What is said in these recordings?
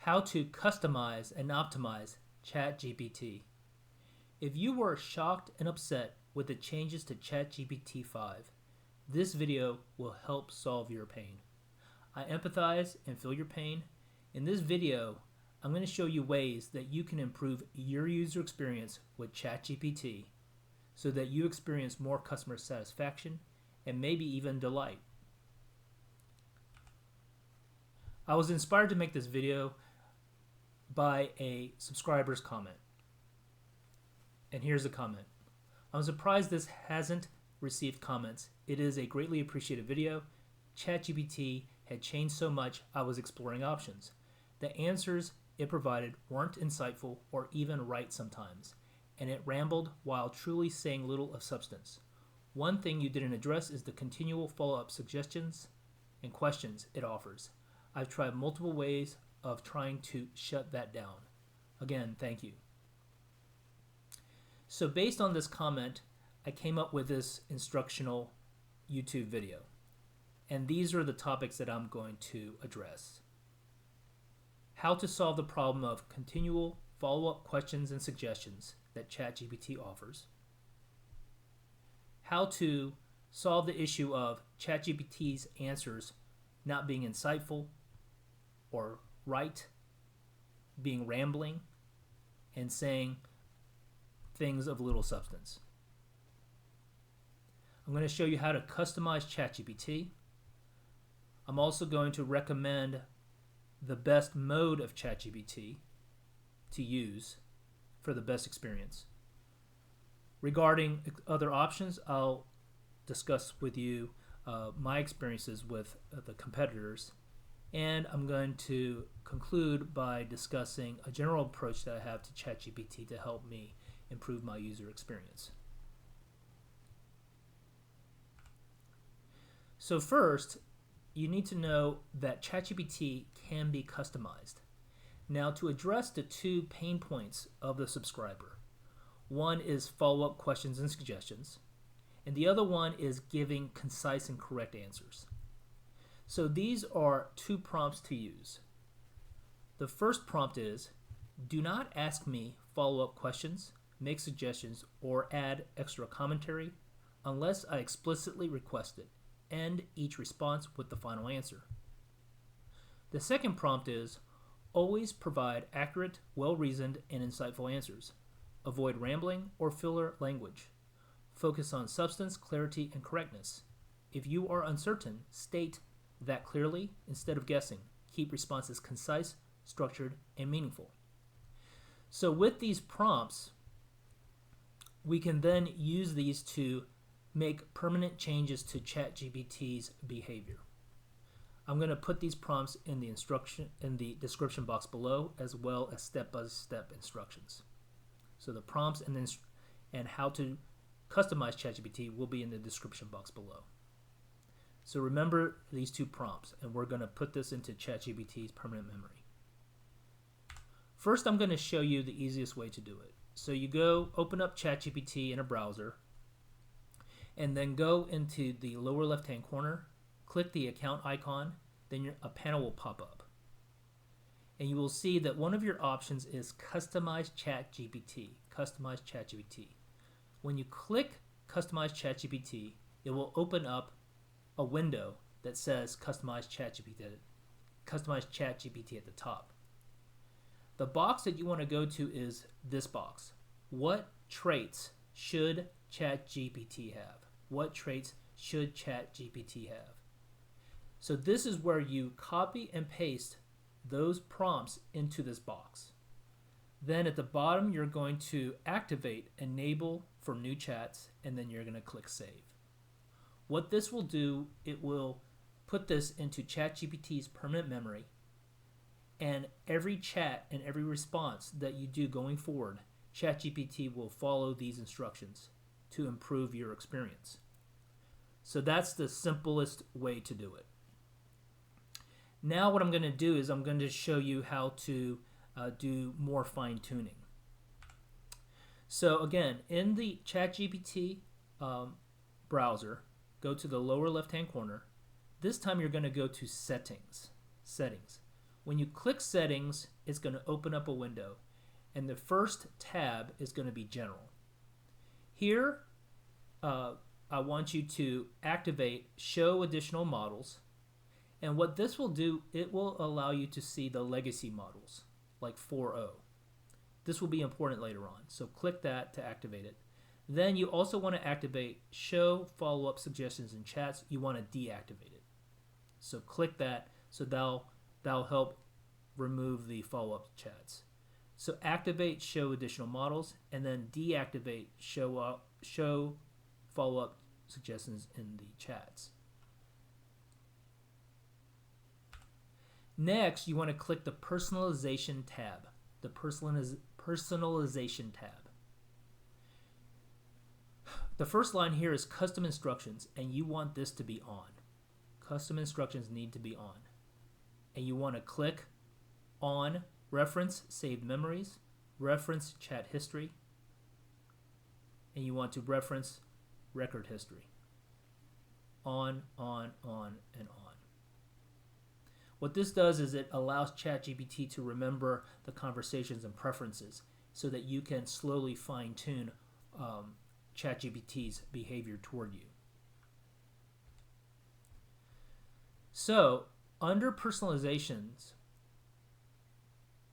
How to customize and optimize ChatGPT. If you were shocked and upset with the changes to ChatGPT5, this video will help solve your pain. I empathize and feel your pain. In this video, I'm going to show you ways that you can improve your user experience with ChatGPT so that you experience more customer satisfaction and maybe even delight. I was inspired to make this video by a subscriber's comment. And here's the comment. I'm surprised this hasn't received comments. It is a greatly appreciated video. ChatGPT had changed so much I was exploring options. The answers it provided weren't insightful or even right sometimes, and it rambled while truly saying little of substance. One thing you didn't address is the continual follow-up suggestions and questions it offers. I've tried multiple ways of trying to shut that down. Again, thank you. So based on this comment, I came up with this instructional YouTube video. And these are the topics that I'm going to address. How to solve the problem of continual follow-up questions and suggestions that ChatGPT offers. How to solve the issue of ChatGPT's answers not being insightful or right, being rambling, and saying things of little substance. I'm going to show you how to customize ChatGPT. I'm also going to recommend the best mode of ChatGPT to use for the best experience. Regarding other options, I'll discuss with you my experiences with the competitors, and I'm going to conclude by discussing a general approach that I have to ChatGPT to help me improve my user experience. So first, you need to know that ChatGPT can be customized. Now, to address the two pain points of the subscriber, one is follow-up questions and suggestions, and the other one is giving concise and correct answers. So these are two prompts to use. The first prompt is, do not ask me follow-up questions, make suggestions, or add extra commentary unless I explicitly request it. End each response with the final answer. The second prompt is, always provide accurate, well-reasoned, and insightful answers. Avoid rambling or filler language. Focus on substance, clarity, and correctness. If you are uncertain, state that clearly instead of guessing. Keep responses concise, structured, and meaningful. So with these prompts, we can then use these to make permanent changes to ChatGPT's behavior. I'm going to put these prompts in the description box below, as well as step-by-step instructions. So the prompts and how to customize ChatGPT will be in the description box below. So remember these two prompts, and we're going to put this into ChatGPT's permanent memory. First, I'm going to show you the easiest way to do it. So you go open up ChatGPT in a browser, and then go into the lower left-hand corner, click the account icon, then a panel will pop up. And you will see that one of your options is Customize ChatGPT. Customize ChatGPT. When you click Customize ChatGPT, it will open up a window that says Customize ChatGPT at the top. The box that you want to go to is this box. What traits should ChatGPT have? What traits should ChatGPT have? So this is where you copy and paste those prompts into this box. Then at the bottom, you're going to activate Enable for new chats, and then you're going to click Save. What this will do, it will put this into ChatGPT's permanent memory, and every chat and every response that you do going forward, ChatGPT will follow these instructions to improve your experience. So that's the simplest way to do it. Now what I'm going to do is I'm going to show you how to do more fine-tuning. So again, in the ChatGPT browser, go to the lower left-hand corner. This time you're going to go to Settings. When you click settings, it's going to open up a window, and the first tab is going to be general. Here, I want you to activate show additional models, and what this will do, it will allow you to see the legacy models like 4.0. This will be important later on, so click that to activate it. Then you also want to activate show follow-up suggestions in chats. You want to deactivate it, so click that, so that'll help remove the follow-up chats. So activate show additional models, and then deactivate show follow-up suggestions in the chats. Next, you want to click the personalization tab. The personalization tab. The first line here is custom instructions, and you want this to be on. Custom instructions need to be on. And you want to click on reference saved memories, reference chat history, and you want to reference record history. On, and on. What this does is it allows ChatGPT to remember the conversations and preferences so that you can slowly fine-tune ChatGPT's behavior toward you. So, under personalizations,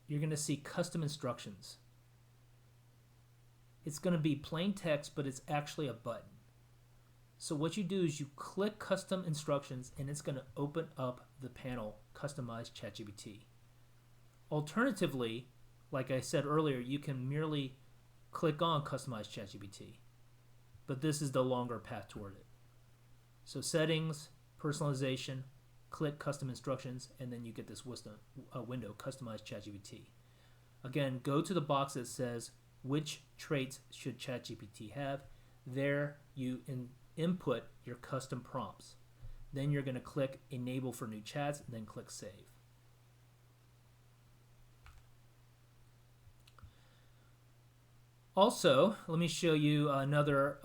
you're going to see custom instructions. It's going to be plain text, but it's actually a button. So what you do is you click custom instructions, and it's going to open up the panel Customize ChatGPT. Alternatively, like I said earlier, you can merely click on Customize ChatGPT, but this is the longer path toward it. So settings, personalization, click custom instructions, and then you get this window, Customize ChatGPT. Again, go to the box that says which traits should ChatGPT have. There you input your custom prompts. Then you're going to click enable for new chats, and then click save. Also, let me show you another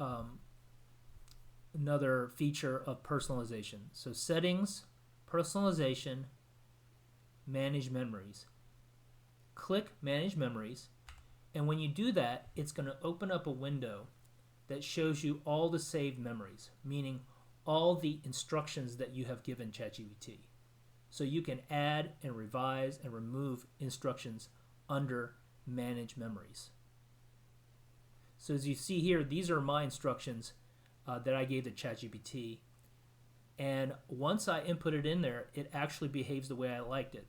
feature of personalization. So settings, personalization, manage memories. Click manage memories, and when you do that, it's going to open up a window that shows you all the saved memories, meaning all the instructions that you have given ChatGPT. So you can add and revise and remove instructions under manage memories. So as you see here, these are my instructions that I gave to ChatGPT. And once I input it in there, it actually behaves the way I liked it.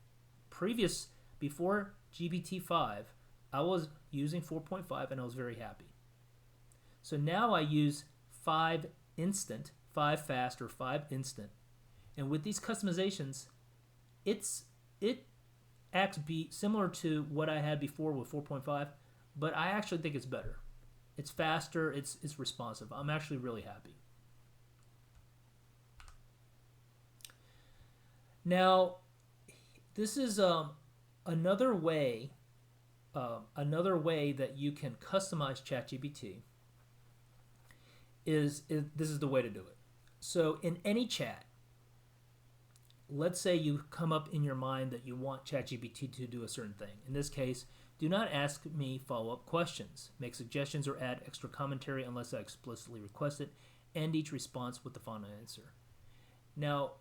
Before GPT-5, I was using 4.5 and I was very happy. So now I use 5 instant, 5 fast, or 5 instant. And with these customizations, it acts similar to what I had before with 4.5, but I actually think it's better. It's faster, it's responsive. I'm actually really happy. Now, this is another way that you can customize ChatGPT. This is the way to do it. So in any chat, let's say you come up in your mind that you want ChatGPT to do a certain thing. In this case, do not ask me follow-up questions. Make suggestions or add extra commentary unless I explicitly request it. End each response with the final answer. Now,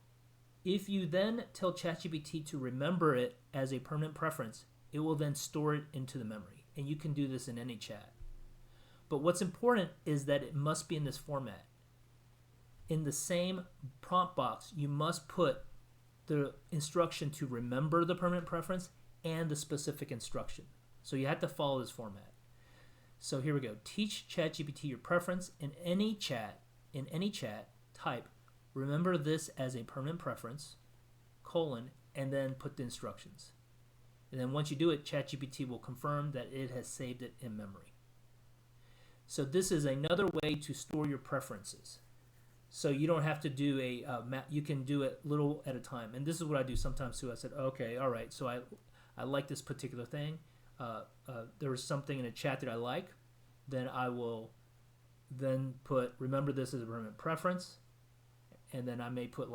if you then tell ChatGPT to remember it as a permanent preference, it will then store it into the memory. And you can do this in any chat. But what's important is that it must be in this format. In the same prompt box, you must put the instruction to remember the permanent preference and the specific instruction. So you have to follow this format. So here we go. Teach ChatGPT your preference. In any chat, type, remember this as a permanent preference, and then put the instructions. And then once you do it, ChatGPT will confirm that it has saved it in memory. So this is another way to store your preferences. So you don't have to do you can do it little at a time. And this is what I do sometimes too. I said, okay, all right, so I like this particular thing. There was something in a chat that I like. Then I will then remember this as a permanent preference. And then I may put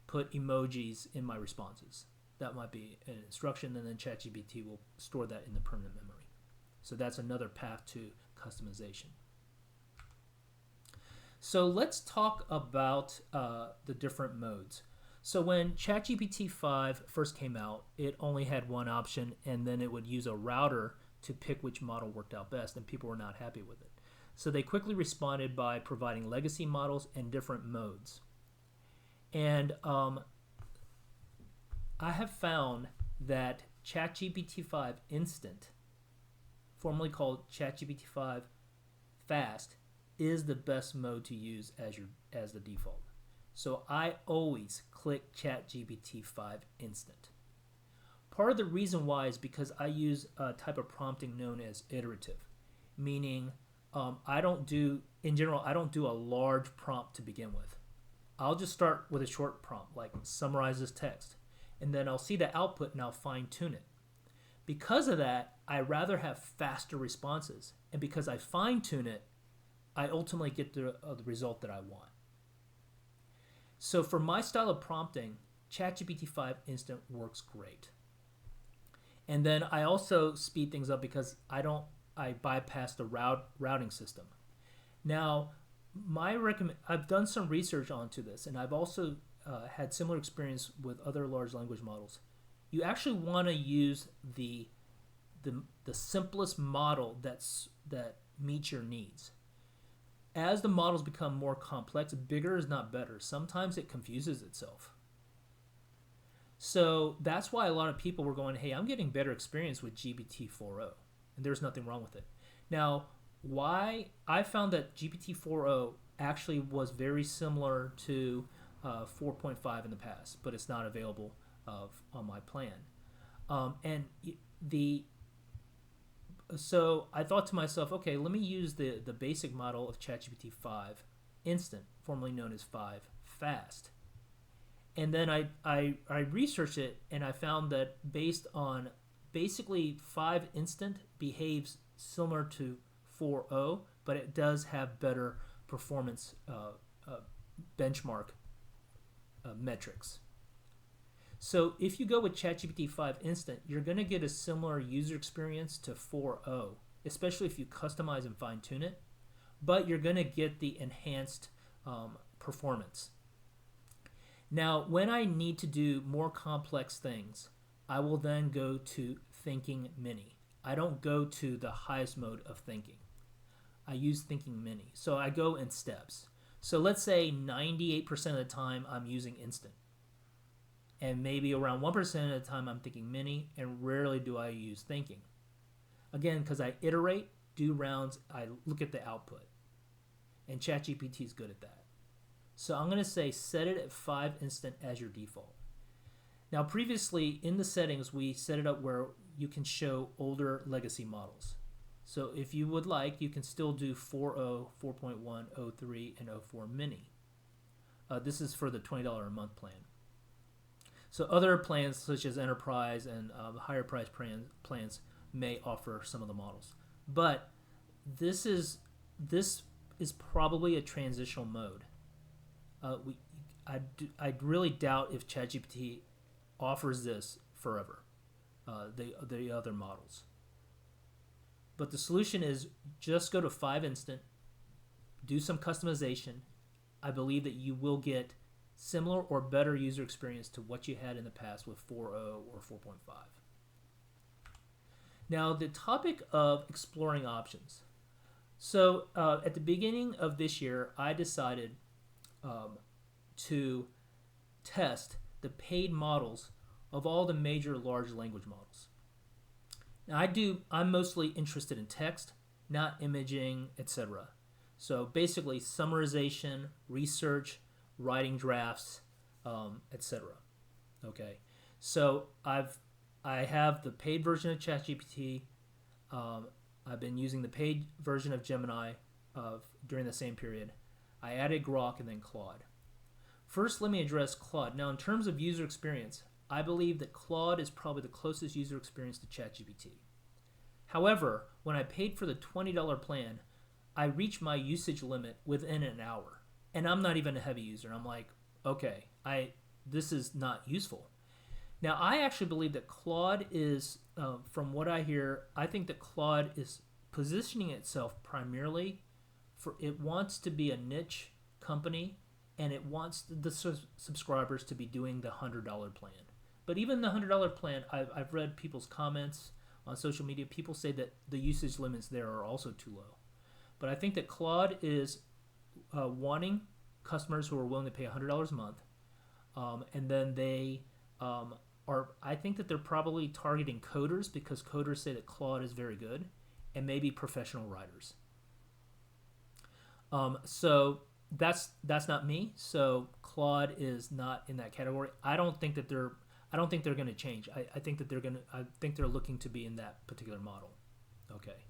emojis in my responses. that might be an instruction, and then ChatGPT will store that in the permanent memory. So that's another path to customization. So let's talk about the different modes. So when ChatGPT5 first came out, it only had one option, and then it would use a router to pick which model worked out best, and people were not happy with it. So they quickly responded by providing legacy models and different modes. And I have found that ChatGPT5 Instant, formerly called ChatGPT5 Fast, is the best mode to use as the default. So I always click ChatGPT5 Instant. Part of the reason why is because I use a type of prompting known as iterative, meaning I don't do a large prompt to begin with. I'll just start with a short prompt, like summarize this text, and then I'll see the output and I'll fine tune it. Because of that, I rather have faster responses, and because I fine tune it, I ultimately get the result that I want. So for my style of prompting, ChatGPT5 Instant works great. And then I also speed things up because I bypass the routing system. Now, I've done some research onto this, and I've also had similar experience with other large language models. You actually want to use the simplest model that meets your needs. As the models become more complex, bigger is not better. Sometimes it confuses itself. So that's why a lot of people were going, hey, I'm getting better experience with GPT-4o, and there's nothing wrong with it. Now, why I found that GPT-4o actually was very similar to 4.5 in the past, but it's not available on my plan. So I thought to myself, okay, let me use the basic model of ChatGPT5 Instant, formerly known as 5 Fast. And then I researched it, and I found that based on basically 5 Instant behaves similar to 4.0, but it does have better performance benchmark metrics. So if you go with ChatGPT5 Instant, you're going to get a similar user experience to 4.0, especially if you customize and fine tune it, but you're going to get the enhanced performance. Now, when I need to do more complex things, I will then go to Thinking Mini. I don't go to the highest mode of thinking. I use Thinking Mini. So I go in steps. So let's say 98% of the time I'm using Instant. And maybe around 1% of the time I'm thinking Mini, and rarely do I use Thinking. Again, because I iterate, do rounds, I look at the output. And ChatGPT is good at that. So I'm going to say set it at 5 Instant as your default. Now previously in the settings we set it up where you can show older legacy models. So if you would like, you can still do 4.0, 4.1, 03, and 04 Mini. This is for the $20 a month plan. So other plans such as Enterprise and higher price plans may offer some of the models. But this is probably a transitional mode. I really doubt if ChatGPT offers this forever, the other models. But the solution is just go to 5 Instant, do some customization. I believe that you will get similar or better user experience to what you had in the past with 4.0 or 4.5. Now, the topic of exploring options. So at the beginning of this year, I decided to test the paid models of all the major large language models. Now I'm mostly interested in text, not imaging, etc. So basically summarization, research, writing drafts, etc. Okay, so I have the paid version of ChatGPT. I've been using the paid version of Gemini during the same period. I added Grok and then Claude. First, let me address Claude. Now, in terms of user experience, I believe that Claude is probably the closest user experience to ChatGPT. However, when I paid for the $20 plan, I reached my usage limit within an hour. And I'm not even a heavy user. I'm like, okay, this is not useful. Now, I actually believe that Claude is, from what I hear, I think that Claude is positioning itself primarily for it wants to be a niche company, and it wants the subscribers to be doing the $100 plan. But even the $100 plan, I've read people's comments on social media. People say that the usage limits there are also too low. But I think that Claude is wanting customers who are willing to pay $100 a month, and then they are. I think that they're probably targeting coders because coders say that Claude is very good, and maybe professional writers. So that's not me. So Claude is not in that category. I don't think they're going to change. I think that I think they're looking to be in that particular model. Okay.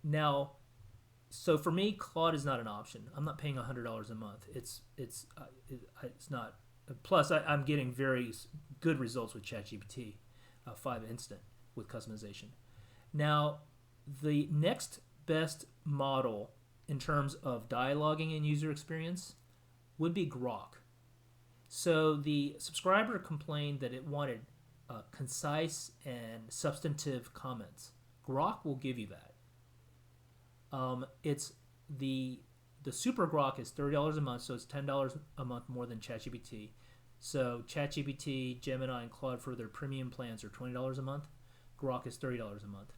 Now, so for me, Claude is not an option. I'm not paying $100 a month. It's not. Plus, I'm getting very good results with ChatGPT5 Instant with customization. Now, the next best model in terms of dialoguing and user experience would be Grok. So the subscriber complained that it wanted concise and substantive comments. Grok will give you that. It's the Super Grok is $30 a month, so it's $10 a month more than ChatGPT. So ChatGPT, Gemini, and Claude for their premium plans are $20 a month. Grok is $30 a month.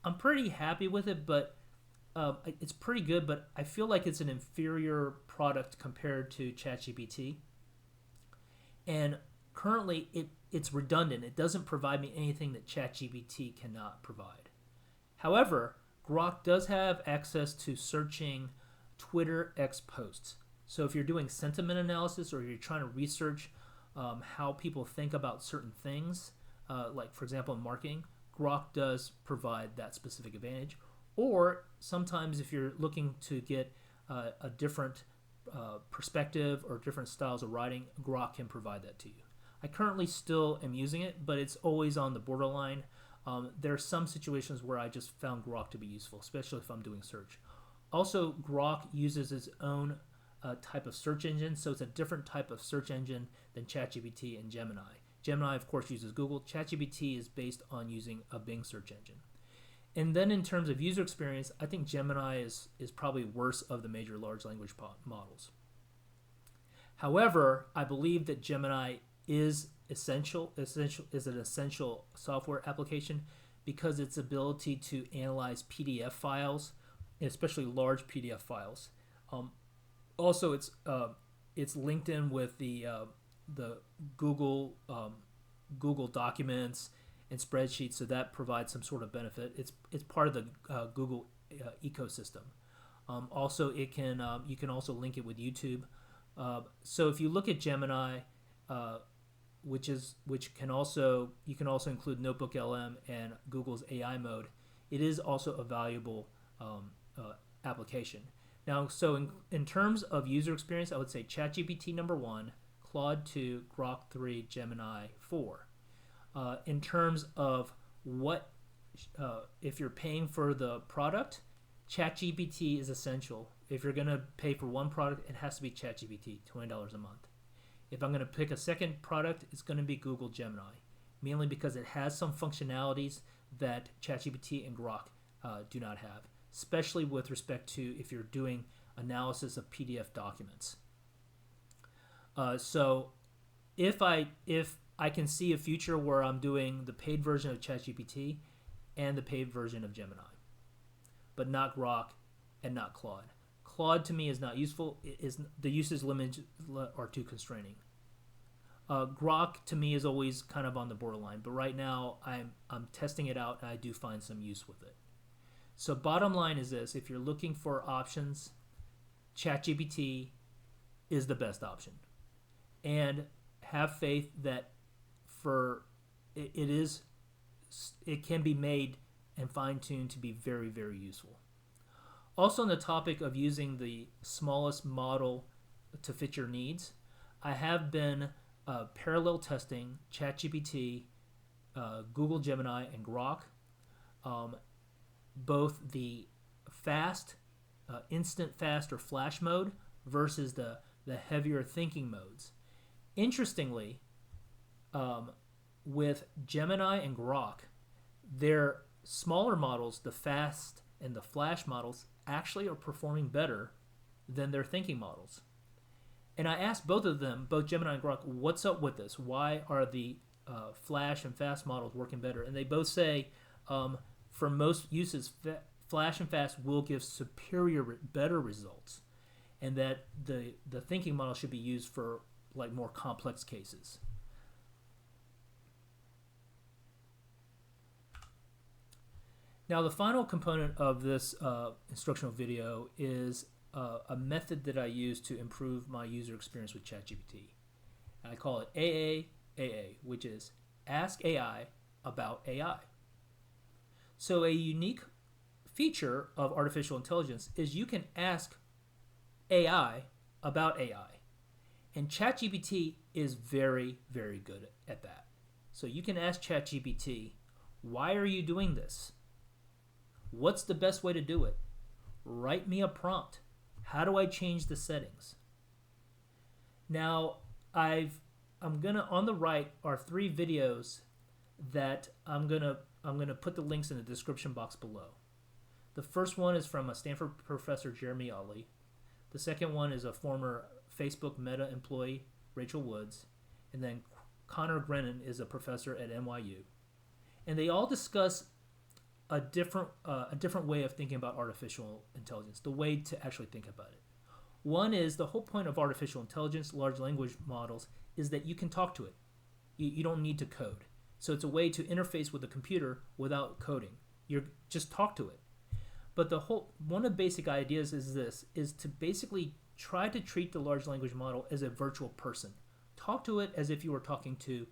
I'm pretty happy with it, but it's pretty good, but I feel like it's an inferior product compared to ChatGPT. And currently, it's redundant. It doesn't provide me anything that ChatGPT cannot provide. However, Grok does have access to searching Twitter X posts. So if you're doing sentiment analysis or you're trying to research how people think about certain things, like, for example, in marketing, Grok does provide that specific advantage. Or sometimes if you're looking to get a different perspective or different styles of writing, Grok can provide that to you. I currently still am using it, but it's always on the borderline. There are some situations where I just found Grok to be useful, especially if I'm doing search. Also, Grok uses its own type of search engine, so it's a different type of search engine than ChatGPT and Gemini. Gemini, of course, uses Google. ChatGPT is based on using a Bing search engine. And then in terms of user experience, I think Gemini is probably worse of the major large language models. However, I believe that Gemini is is an essential software application because its ability to analyze PDF files, especially large PDF files. Also, it's linked in with the Google Google Documents and spreadsheets, so that provides some sort of benefit. It's part of the Google ecosystem. Also, it can you can also link it with YouTube. So if you look at Gemini, which can also you can also include Notebook LM and Google's AI mode, it is also a valuable application. Now, so in terms of user experience, I would say ChatGPT number 1, Claude 2, Grok 3, Gemini 4. In terms of what, if you're paying for the product, ChatGPT is essential. If you're going to pay for one product, it has to be ChatGPT, $20 a month. If I'm going to pick a second product, it's going to be Google Gemini, mainly because it has some functionalities that ChatGPT and Grok do not have, especially with respect to if you're doing analysis of PDF documents. So if I can see a future where I'm doing the paid version of ChatGPT and the paid version of Gemini, but not Grok and not Claude. Claude to me is not useful. The usage limits are too constraining. Grok to me is always kind of on the borderline, but right now I'm testing it out and I do find some use with it. So bottom line is this: if you're looking for options, ChatGPT is the best option, and have faith that it can be made and fine-tuned to be very, very useful. Also, on the topic of using the smallest model to fit your needs, I have been parallel testing ChatGPT, Google Gemini, and Grok, both the fast, instant fast or flash mode versus the heavier thinking modes. Interestingly, with Gemini and Grok, their smaller models, the fast and the flash models, actually are performing better than their thinking models. And I asked both of them, both Gemini and Grok, what's up with this? Why are the flash and fast models working better? And they both say, for most uses, flash and fast will give superior, better results, and that the thinking model should be used for like more complex cases. Now, the final component of this instructional video is a method that I use to improve my user experience with ChatGPT. And I call it AAAA, which is Ask AI About AI. So a unique feature of artificial intelligence is you can ask AI about AI. And ChatGPT is very, very good at that. So you can ask ChatGPT, why are you doing this? What's the best way to do it? Write me a prompt. How do I change the settings? Now, I'm gonna, on the right are 3 videos that I'm gonna put the links in the description box below. The first one is from a Stanford professor, Jeremy Ollie. The second one is a former Facebook Meta employee, Rachel Woods. And then Connor Grennan is a professor at NYU. And they all discuss a different way of thinking about artificial intelligence, the way to actually think about it. One is the whole point of artificial intelligence, large language models, is that you can talk to it. You don't need to code. So it's a way to interface with a computer without coding. You just talk to it. But one of the basic ideas is to basically try to treat the large language model as a virtual person. Talk to it as if you were talking to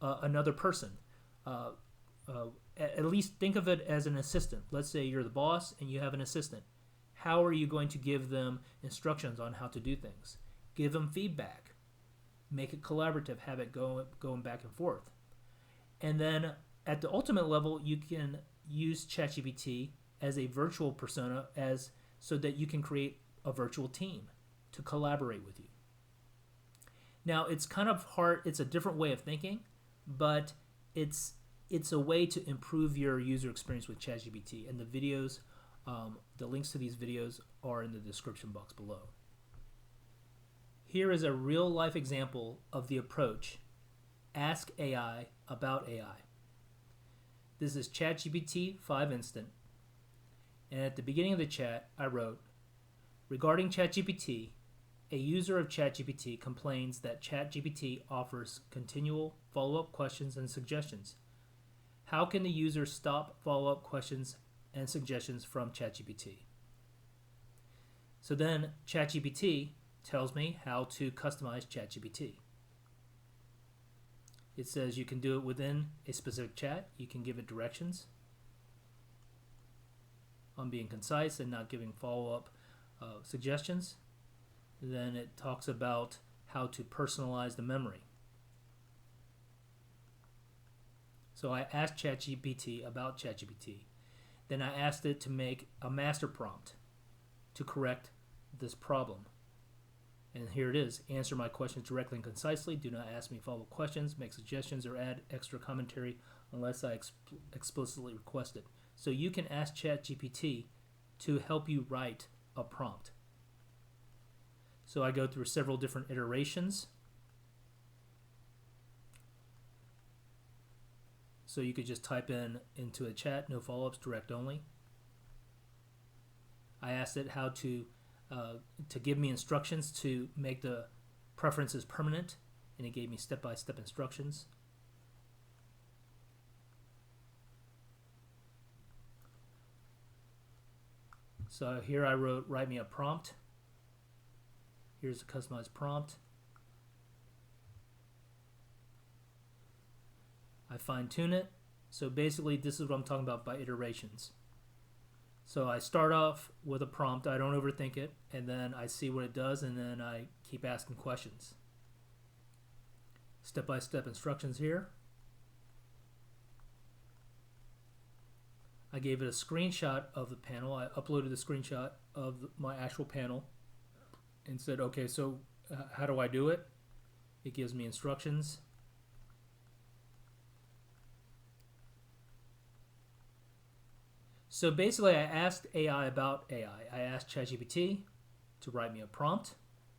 another person. At least think of it as an assistant. Let's say you're the boss and you have an assistant. How are you going to give them instructions on how to do things? Give them feedback. Make it collaborative. Have it going back and forth. And then at the ultimate level, you can use ChatGPT as a virtual persona so that you can create a virtual team to collaborate with you. Now, it's kind of hard. It's a different way of thinking, but it's a way to improve your user experience with ChatGPT. And the videos, the links to these videos are in the description box below. Here is a real-life example of the approach, Ask AI About AI. This is ChatGPT5 instant. And at the beginning of the chat, I wrote, regarding ChatGPT, a user of ChatGPT complains that ChatGPT offers continual follow-up questions and suggestions. How can the user stop follow-up questions and suggestions from ChatGPT? So then ChatGPT tells me how to customize ChatGPT. It says you can do it within a specific chat. You can give it directions on being concise and not giving follow-up suggestions. Then it talks about how to personalize the memory. So I asked ChatGPT about ChatGPT. Then I asked it to make a master prompt to correct this problem. And here it is. Answer my questions directly and concisely. Do not ask me follow-up questions, make suggestions, or add extra commentary unless I explicitly request it. So you can ask ChatGPT to help you write a prompt. So I go through several different iterations. So you could just type into a chat, no follow-ups, direct only. I asked it how to give me instructions to make the preferences permanent, and it gave me step-by-step instructions. So here I wrote, write me a prompt. Here's a customized prompt. I fine-tune it. So basically, this is what I'm talking about by iterations. So I start off with a prompt. I don't overthink it. And then I see what it does. And then I keep asking questions. Step-by-step instructions here. I gave it a screenshot of the panel. I uploaded the screenshot of my actual panel and said, okay, so how do I do it? It gives me instructions. So basically, I asked AI about AI. I asked ChatGPT to write me a prompt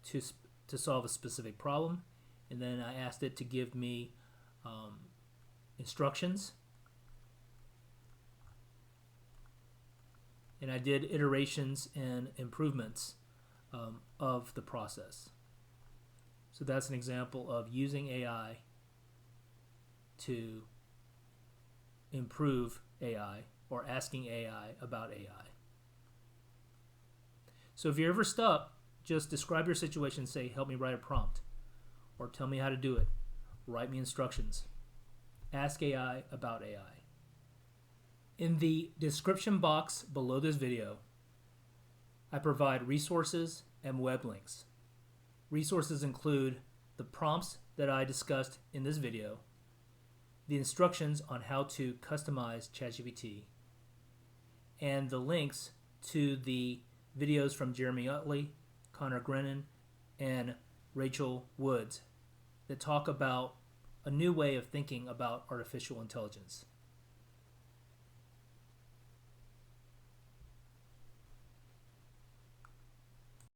to, to solve a specific problem, and then I asked it to give me instructions, and I did iterations and improvements of the process. So that's an example of using AI to improve AI or asking AI about AI. So if you're ever stuck, just describe your situation and say, help me write a prompt, or tell me how to do it. Write me instructions. Ask AI about AI. In the description box below this video, I provide resources and web links. Resources include the prompts that I discussed in this video, the instructions on how to customize ChatGPT, and the links to the videos from Jeremy Utley, Connor Grennan, and Rachel Woods that talk about a new way of thinking about artificial intelligence.